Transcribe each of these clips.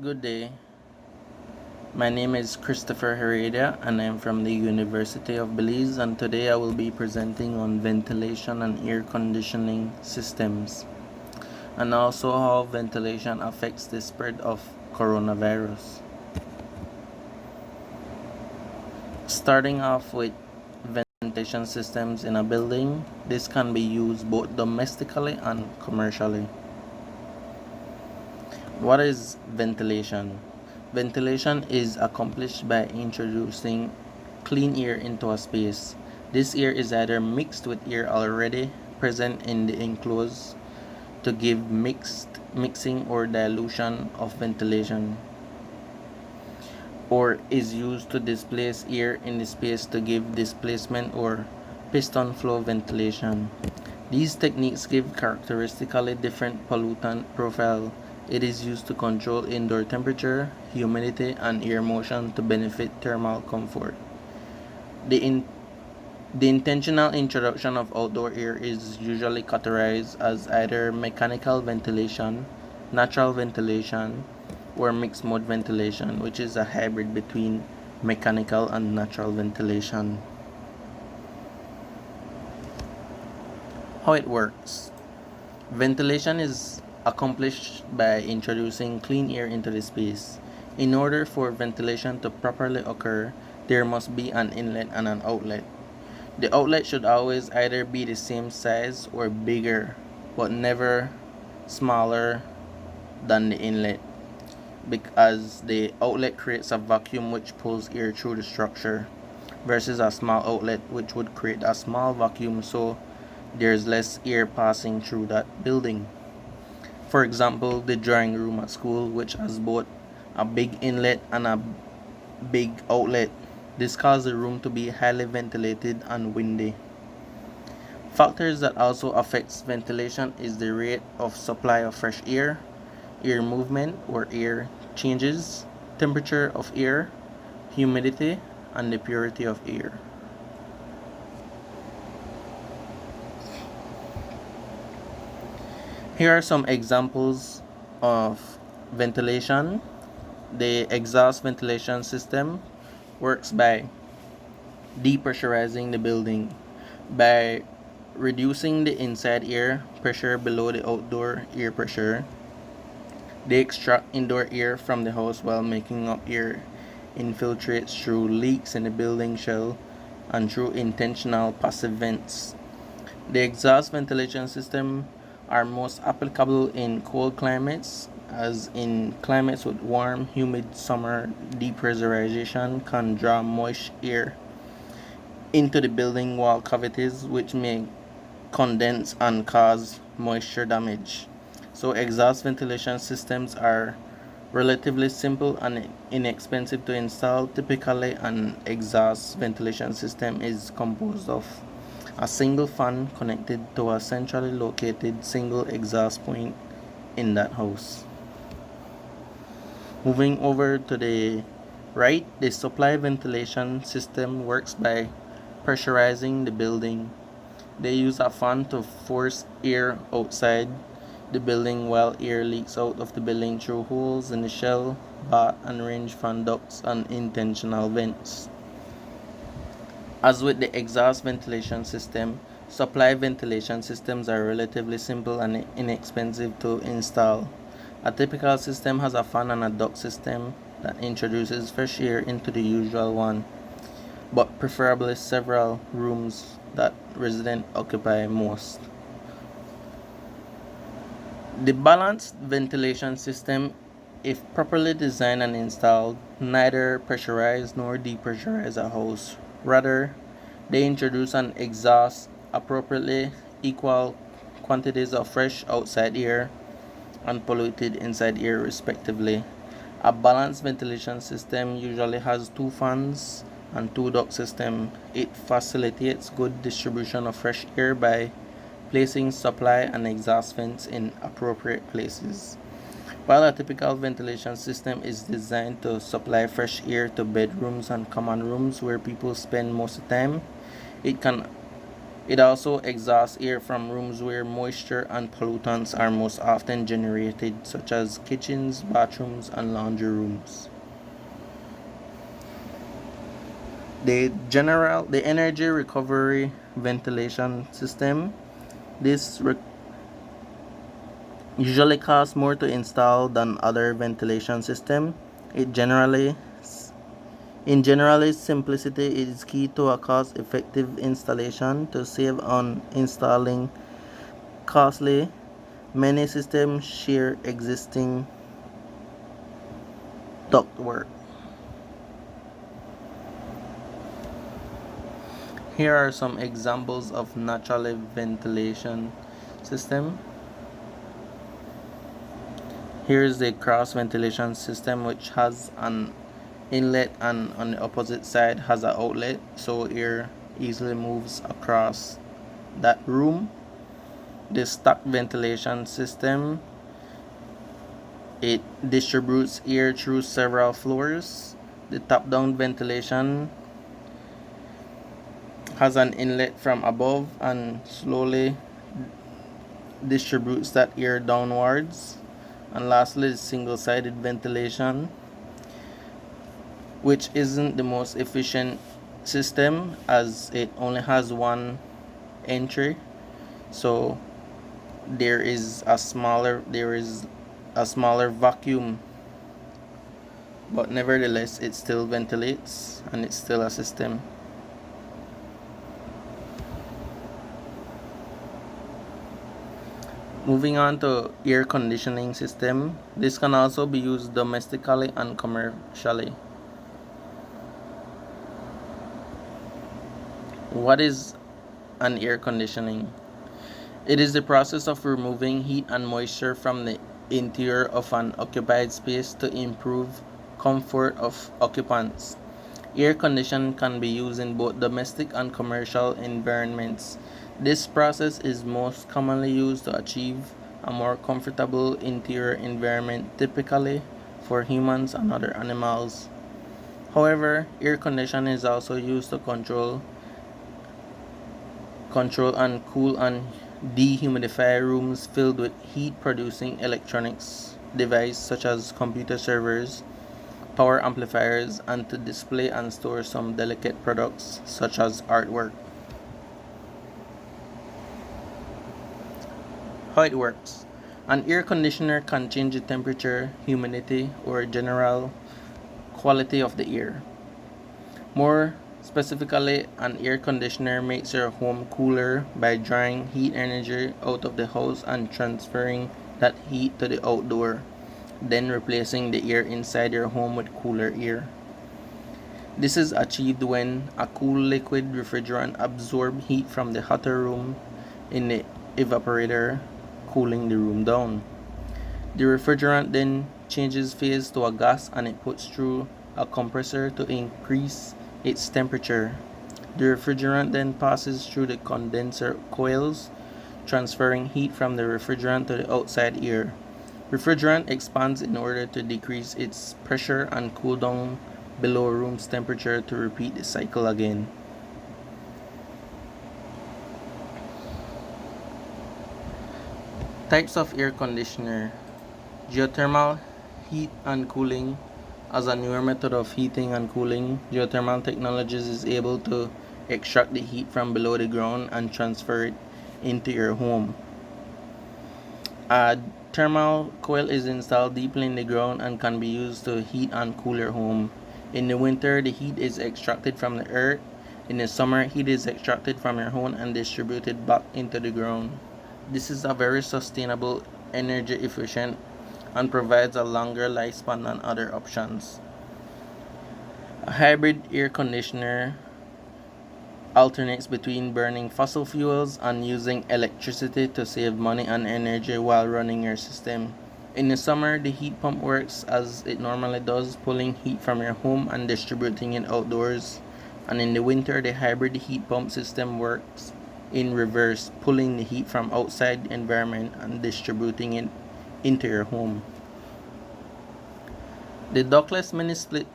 Good day. My name is Christopher Heredia and I am from the University of Belize, and today I will be presenting on ventilation and air conditioning systems and also how ventilation affects the spread of coronavirus. Starting off with ventilation systems in a building, this can be used both domestically and commercially. What is ventilation? Ventilation is accomplished by introducing clean air into a space. This air is either mixed with air already present in the enclosed to give mixing or dilution of ventilation, or is used to displace air in the space to give displacement or piston flow ventilation. These techniques give characteristically different pollutant profile. It is used to control indoor temperature, humidity, and air motion to benefit thermal comfort. The, in, the intentional introduction of outdoor air is usually categorized as either mechanical ventilation, natural ventilation, or mixed mode ventilation, which is a hybrid between mechanical and natural ventilation. How it works. Ventilation is accomplished by introducing clean air into the space. In order for ventilation to properly occur, there must be an inlet and an outlet. The outlet should always either be the same size or bigger, but never smaller than the inlet, because the outlet creates a vacuum which pulls air through the structure, versus a small outlet which would create a small vacuum, so there's less air passing through that building. For example, the drawing room at school, which has both a big inlet and a big outlet. This causes the room to be highly ventilated and windy. Factors that also affects ventilation is the rate of supply of fresh air, air movement or air changes, temperature of air, humidity, and the purity of air. Here are some examples of ventilation. The exhaust ventilation system works by depressurizing the building, by reducing the inside air pressure below the outdoor air pressure. They extract indoor air from the house while making up air infiltrates through leaks in the building shell and through intentional passive vents. The exhaust ventilation system are most applicable in cold climates, as in climates with warm, humid summer. Depressurization can draw moist air into the building wall cavities, which may condense and cause moisture damage. So, exhaust ventilation systems are relatively simple and inexpensive to install. Typically, an exhaust ventilation system is composed of a single fan connected to a centrally located single exhaust point in that house. Moving over to the right, the supply ventilation system works by pressurizing the building. They use a fan to force air outside the building while air leaks out of the building through holes in the shell, batt, and range fan ducts and intentional vents. As with the exhaust ventilation system, supply ventilation systems are relatively simple and inexpensive to install. A typical system has a fan and a duct system that introduces fresh air into the usual one, but preferably several rooms that residents occupy most. The balanced ventilation system, if properly designed and installed, neither pressurize nor depressurize a house. Rather, they introduce and exhaust appropriately equal quantities of fresh outside air and polluted inside air, respectively. A balanced ventilation system usually has two fans and two duct system. It facilitates good distribution of fresh air by placing supply and exhaust vents in appropriate places. While a typical ventilation system is designed to supply fresh air to bedrooms and common rooms where people spend most of the time, it can It also exhausts air from rooms where moisture and pollutants are most often generated, such as kitchens, bathrooms, and laundry rooms. The energy recovery ventilation system. This usually costs more to install than other ventilation system. It generally In general, simplicity is key to a cost-effective installation. To save on installing costly, many systems share existing ductwork. Here are some examples of natural ventilation system. Here is the cross ventilation system, which has an inlet and on the opposite side has an outlet, so air easily moves across that room. The stack ventilation system, it distributes air through several floors. The top-down ventilation has an inlet from above and slowly distributes that air downwards. And lastly, the single-sided ventilation, which isn't the most efficient system as it only has one entry, so there is a smaller vacuum, but nevertheless it still ventilates and it's still a system. Moving on to air conditioning system. This can also be used domestically and commercially. What is an air conditioning? It is the process of removing heat and moisture from the interior of an occupied space to improve comfort of occupants. Air conditioning can be used in both domestic and commercial environments. This process is most commonly used to achieve a more comfortable interior environment, typically for humans and other animals. However, air conditioning is also used to control and cool and dehumidify rooms filled with heat producing electronics devices such as computer servers, power amplifiers, and to display and store some delicate products such as artwork. How it works. An air conditioner can change the temperature, humidity, or general quality of the air. More specifically, an air conditioner makes your home cooler by drawing heat energy out of the house and transferring that heat to the outdoor, then replacing the air inside your home with cooler air. This is achieved when a cool liquid refrigerant absorbs heat from the hotter room in the evaporator, cooling the room down. The refrigerant then changes phase to a gas and it puts through a compressor to increase its temperature. The refrigerant then passes through the condenser coils, transferring heat from the refrigerant to the outside air. Refrigerant expands in order to decrease its pressure and cool down below room's temperature to repeat the cycle again. Types of air conditioner. Geothermal heat and cooling. As a newer method of heating and cooling, geothermal technologies is able to extract the heat from below the ground and transfer it into your home. A thermal coil is installed deeply in the ground and can be used to heat and cool your home. In the winter, the heat is extracted from the earth. In the summer, heat is extracted from your home and distributed back into the ground. This is a very sustainable, energy efficient, and provides a longer lifespan than other options. A hybrid air conditioner alternates between burning fossil fuels and using electricity to save money and energy while running your system. In the summer, the heat pump works as it normally does, pulling heat from your home and distributing it outdoors. And in the winter, the hybrid heat pump system works in reverse, pulling the heat from outside the environment and distributing it into your home. The ductless mini split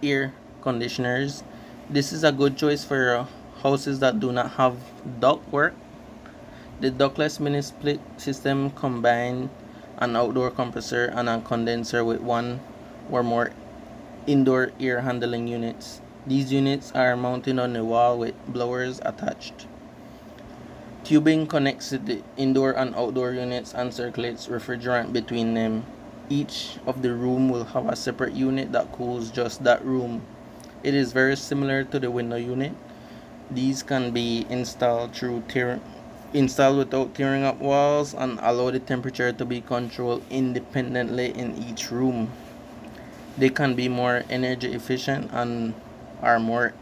air conditioners. This is a good choice for your houses that do not have ductwork. The ductless mini split system combines an outdoor compressor and a condenser with one or more indoor air handling units. These units are mounted on the wall with blowers attached. Tubing connects the indoor and outdoor units and circulates refrigerant between them. Each of the room will have a separate unit that cools just that room. It is very similar to the window unit. These can be installed without tearing up walls and allow the temperature to be controlled independently in each room. They can be more energy efficient and are more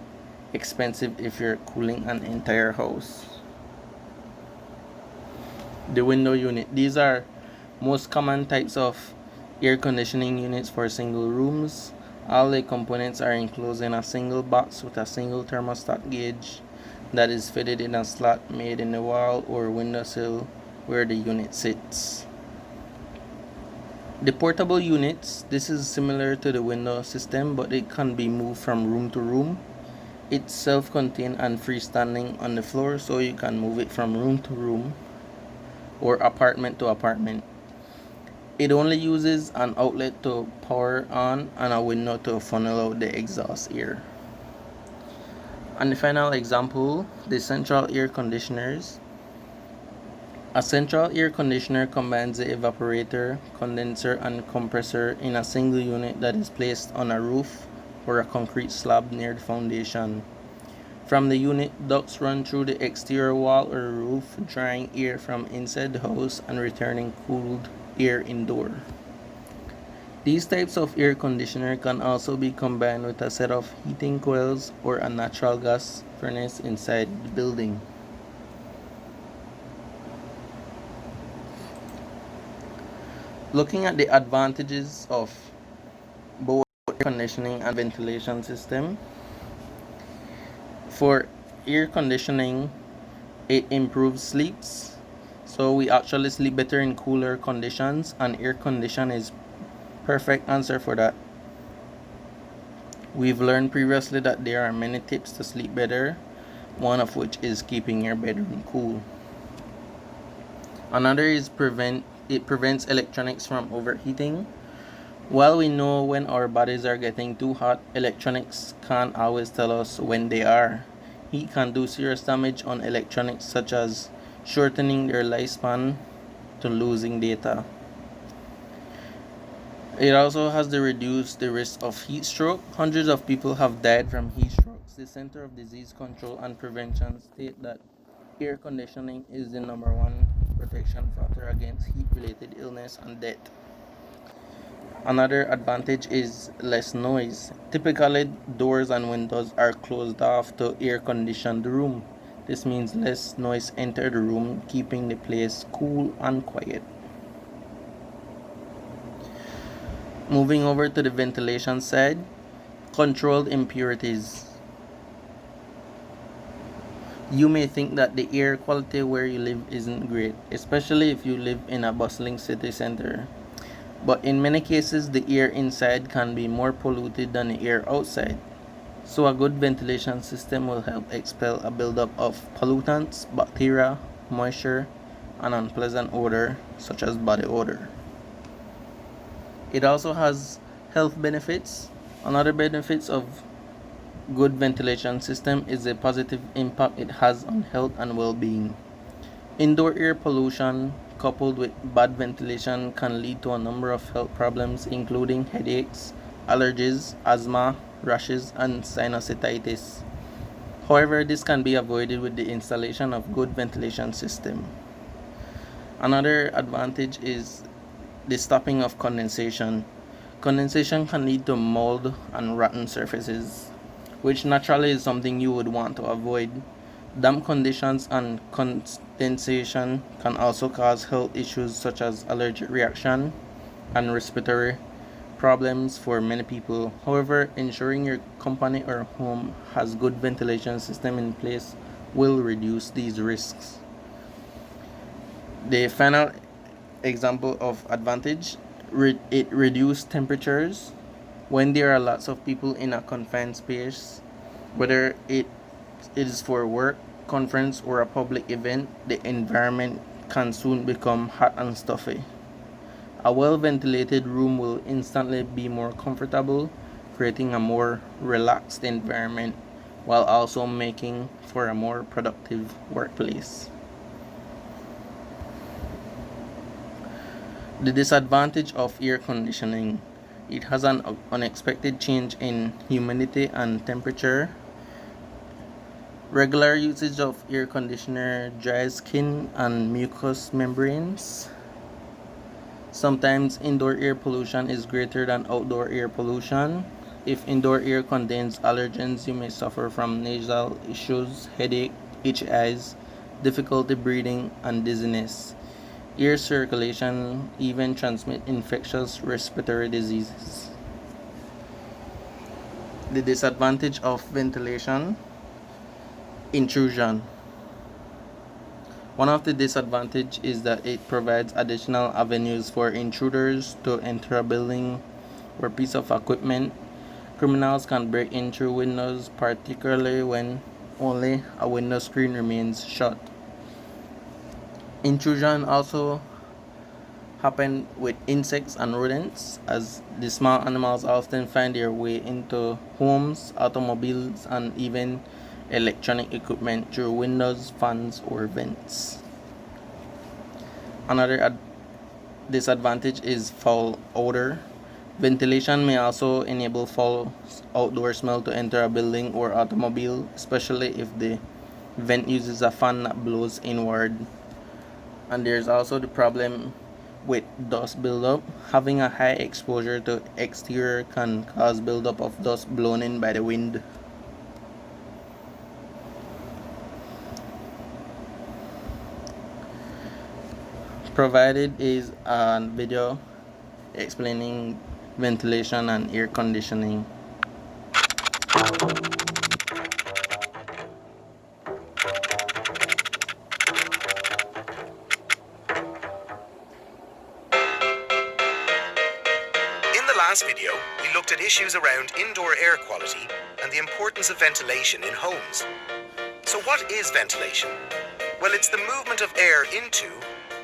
expensive if you're cooling an entire house. The window unit. These are most common types of air conditioning units for single rooms. All the components are enclosed in a single box with a single thermostat gauge that is fitted in a slot made in the wall or windowsill where the unit sits. The portable units, this is similar to the window system, but it can be moved from room to room. It's self-contained and freestanding on the floor, so you can move it from room to room or apartment to apartment. It only uses an outlet to power on and a window to funnel out the exhaust air. And the final example, the central air conditioners. A central air conditioner combines the evaporator, condenser, and compressor in a single unit that is placed on a roof or a concrete slab near the foundation. From the unit, ducts run through the exterior wall or roof, drying air from inside the house and returning cooled air indoor. These types of air conditioner can also be combined with a set of heating coils or a natural gas furnace inside the building. Looking at the advantages of both air conditioning and ventilation system. For air conditioning, it improves sleeps. So we actually sleep better in cooler conditions, and air condition is perfect answer for that. We've learned previously that there are many tips to sleep better, one of which is keeping your bedroom cool. Another is it prevents electronics from overheating. While we know when our bodies are getting too hot, electronics can't always tell us when they are. Heat can do serious damage on electronics, such as shortening their lifespan to losing data. It also has to reduce the risk of heat stroke. Hundreds of people have died from heat strokes. The Center of Disease Control and Prevention state that air conditioning is the number one protection factor against heat-related illness and death. Another advantage is less noise. Typically, doors and windows are closed off to air condition the room. This means less noise enter the room, keeping the place cool and quiet. Moving over to the ventilation side, controlled impurities. You may think that the air quality where you live isn't great, especially if you live in a bustling city center. But in many cases, the air inside can be more polluted than the air outside. So a good ventilation system will help expel a buildup of pollutants, bacteria, moisture, and unpleasant odor, such as body odor. It also has health benefits. Another benefits of good ventilation system is the positive impact it has on health and well-being. Indoor air pollution coupled with bad ventilation can lead to a number of health problems, including headaches, allergies, asthma, rashes, and sinusitis. However, this can be avoided with the installation of good ventilation system. Another advantage is the stopping of condensation. Condensation can lead to mold and rotten surfaces, which naturally is something you would want to avoid. Damp conditions and condensation can also cause health issues such as allergic reaction and respiratory problems for many people. However, ensuring your company or home has good ventilation system in place will reduce these risks. The final example of advantage, it reduces temperatures. When there are lots of people in a confined space, whether it's it is for work, conference, or a public event, the environment can soon become hot and stuffy. A well ventilated room will instantly be more comfortable, creating a more relaxed environment while also making for a more productive workplace. The disadvantage of air conditioning: it has an unexpected change in humidity and temperature. Regular usage of air conditioner dries skin and mucous membranes. Sometimes indoor air pollution is greater than outdoor air pollution. If indoor air contains allergens, you may suffer from nasal issues, headache, itchy eyes, difficulty breathing, and dizziness. Air circulation even transmit infectious respiratory diseases. The disadvantage of ventilation: intrusion. One of the disadvantages is that it provides additional avenues for intruders to enter a building or piece of equipment. Criminals can break in through windows, particularly when only a window screen remains shut. Intrusion also happen with insects and rodents, as the small animals often find their way into homes, automobiles, and even electronic equipment through windows, fans, or vents. Another disadvantage is foul odor. Ventilation may also enable foul outdoor smell to enter a building or automobile, especially if the vent uses a fan that blows inward. And there's also the problem with dust buildup. Having a high exposure to exterior can cause buildup of dust blown in by the wind. Provided is a video explaining ventilation and air conditioning. In the last video, we looked at issues around indoor air quality and the importance of ventilation in homes. So what is ventilation? Well, it's the movement of air into,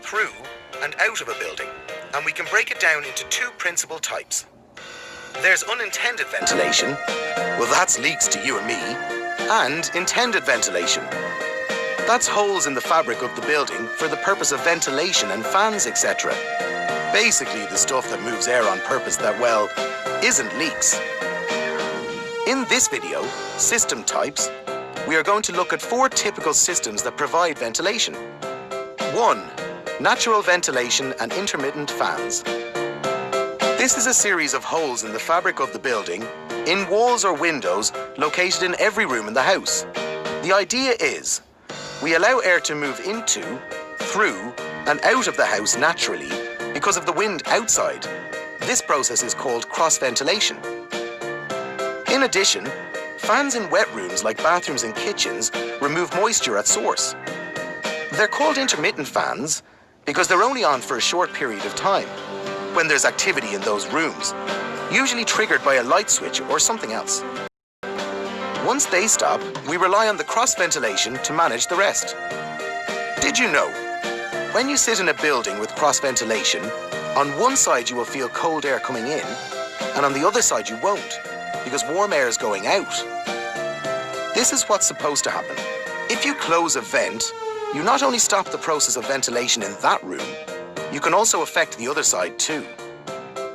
through, and out of a building, and we can break it down into two principal types. There's unintended ventilation, well, that's leaks to you and me, and intended ventilation. That's holes in the fabric of the building for the purpose of ventilation and fans, etc. Basically the stuff that moves air on purpose that, well, isn't leaks. In this video, System Types, we are going to look at 4 typical systems that provide ventilation. 1. Natural ventilation and intermittent fans. This is a series of holes in the fabric of the building, in walls or windows located in every room in the house. The idea is, we allow air to move into, through, and out of the house naturally because of the wind outside. This process is called cross-ventilation. In addition, fans in wet rooms like bathrooms and kitchens remove moisture at source. They're called intermittent fans because they're only on for a short period of time, when there's activity in those rooms, usually triggered by a light switch or something else. Once they stop, we rely on the cross-ventilation to manage the rest. Did you know, when you sit in a building with cross-ventilation, on one side you will feel cold air coming in, and on the other side you won't, because warm air is going out. This is what's supposed to happen. If you close a vent, you not only stop the process of ventilation in that room, you can also affect the other side too.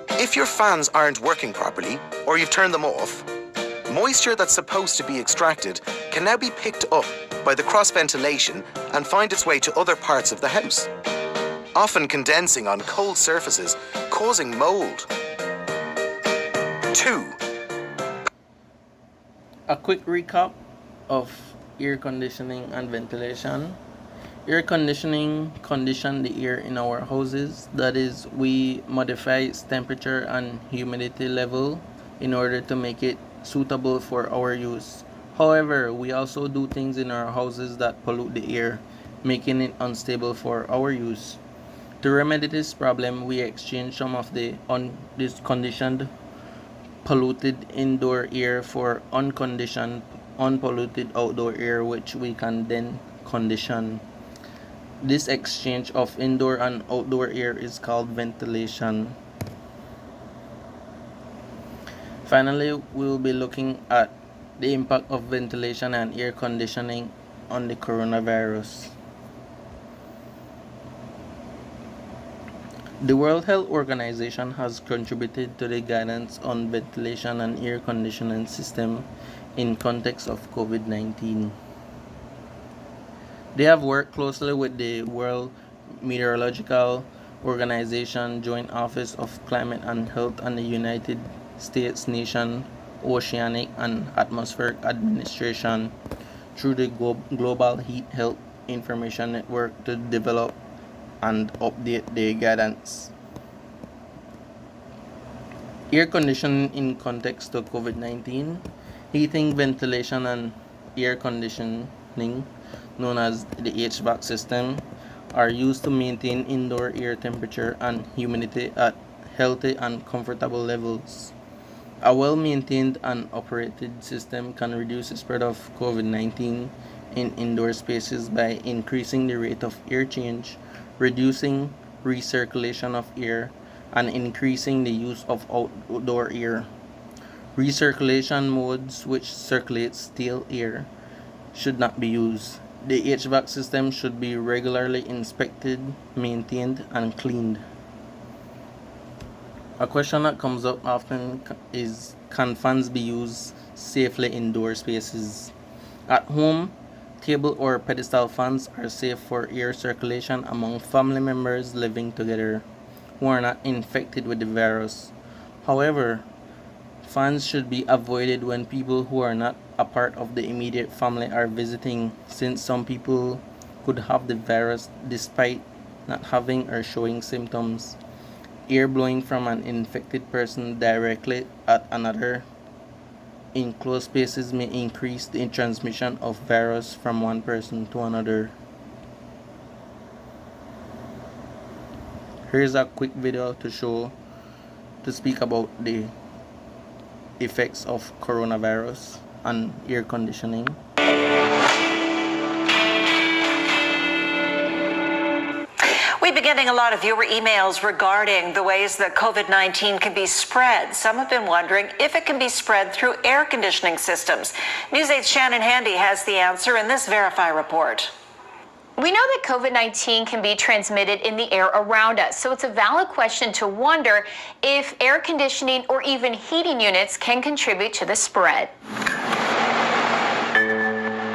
If your fans aren't working properly, or you've turned them off, moisture that's supposed to be extracted can now be picked up by the cross-ventilation and find its way to other parts of the house, often condensing on cold surfaces, causing mold. 2. A quick recap of air conditioning and ventilation. Air conditioning conditions the air in our houses. That is, we modify its temperature and humidity level in order to make it suitable for our use. However, we also do things in our houses that pollute the air, making it unstable for our use. To remedy this problem, we exchange some of the conditioned polluted indoor air for unconditioned unpolluted outdoor air which we can then condition. This exchange of indoor and outdoor air is called ventilation. Finally, we will be looking at the impact of ventilation and air conditioning on the coronavirus. The World Health Organization has contributed to the guidance on ventilation and air conditioning system in context of COVID-19. They have worked closely with the World Meteorological Organization, Joint Office of Climate and Health, and the United States Nation Oceanic and Atmospheric Administration through the Global Heat Health Information Network to develop and update the guidance. Air conditioning in context to COVID-19. Heating, ventilation, and air conditioning, known as the HVAC system, are used to maintain indoor air temperature and humidity at healthy and comfortable levels. A well-maintained and operated system can reduce the spread of COVID-19 in indoor spaces by increasing the rate of air change, reducing recirculation of air, and increasing the use of outdoor air. Recirculation modes, which circulate stale air, should not be used. The HVAC system should be regularly inspected, maintained, and cleaned. A question that comes up often is, can fans be used safely in indoor spaces? At home, table or pedestal fans are safe for air circulation among family members living together who are not infected with the virus. However, fans should be avoided when people who are not a part of the immediate family are visiting, since some people could have the virus despite not having or showing symptoms. Air blowing from an infected person directly at another in closed spaces may increase the transmission of virus from one person to another. Here's a quick video to speak about the effects of coronavirus on air conditioning. We've been getting a lot of viewer emails regarding the ways that COVID-19 can be spread. Some have been wondering if it can be spread through air conditioning systems. News 8's Shannon Handy has the answer in this Verify report. We know that COVID-19 can be transmitted in the air around us, so it's a valid question to wonder if air conditioning or even heating units can contribute to the spread.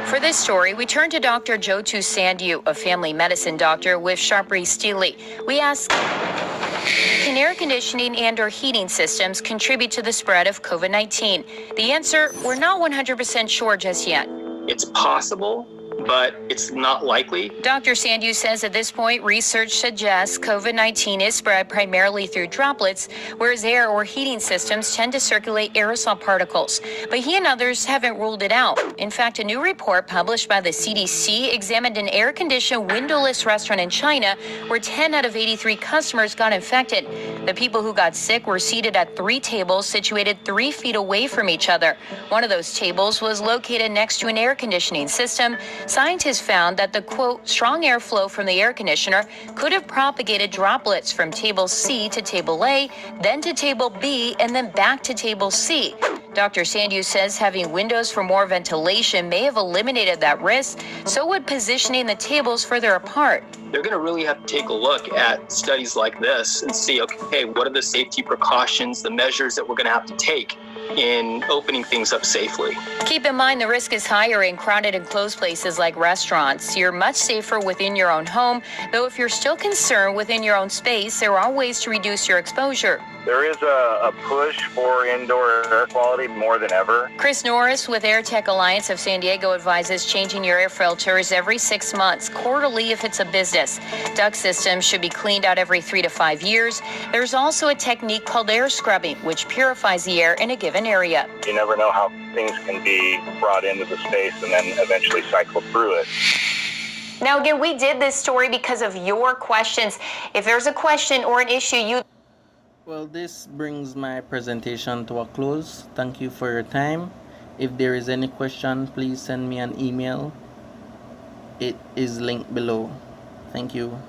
For this story, we turn to Dr. Jotu Sandhu, a family medicine doctor with Sharpry Steely. We ask, can air conditioning and or heating systems contribute to the spread of COVID-19? The answer, we're not 100% sure just yet. It's possible, but it's not likely. Dr. Sandhu says at this point, research suggests COVID-19 is spread primarily through droplets, whereas air or heating systems tend to circulate aerosol particles. But he and others haven't ruled it out. In fact, a new report published by the CDC examined an air-conditioned windowless restaurant in China where 10 out of 83 customers got infected. The people who got sick were seated at 3 tables situated 3 feet away from each other. One of those tables was located next to an air conditioning system. Scientists found that the, quote, strong airflow from the air conditioner could have propagated droplets from table C to table A, then to table B, and then back to table C. Dr. Sandhu says having windows for more ventilation may have eliminated that risk, so would positioning the tables further apart. They're going to really have to take a look at studies like this and see, okay, what are the safety precautions, the measures that we're going to have to take in opening things up safely. Keep in mind the risk is higher in crowded and closed places like restaurants. You're much safer within your own home, though if you're still concerned within your own space, there are ways to reduce your exposure. There is a push for indoor air quality more than ever. Chris Norris with AirTech Alliance of San Diego advises changing your air filters every 6 months, quarterly if it's a business. Duct systems should be cleaned out every 3 to 5 years. There's also a technique called air scrubbing, which purifies the air in a given area. You never know how things can be brought into the space and then eventually cycle through it. Now, again, we did this story because of your questions. If there's a question or an issue Well, this brings my presentation to a close. Thank you for your time. If there is any question, please send me an email. It is linked below. Thank you.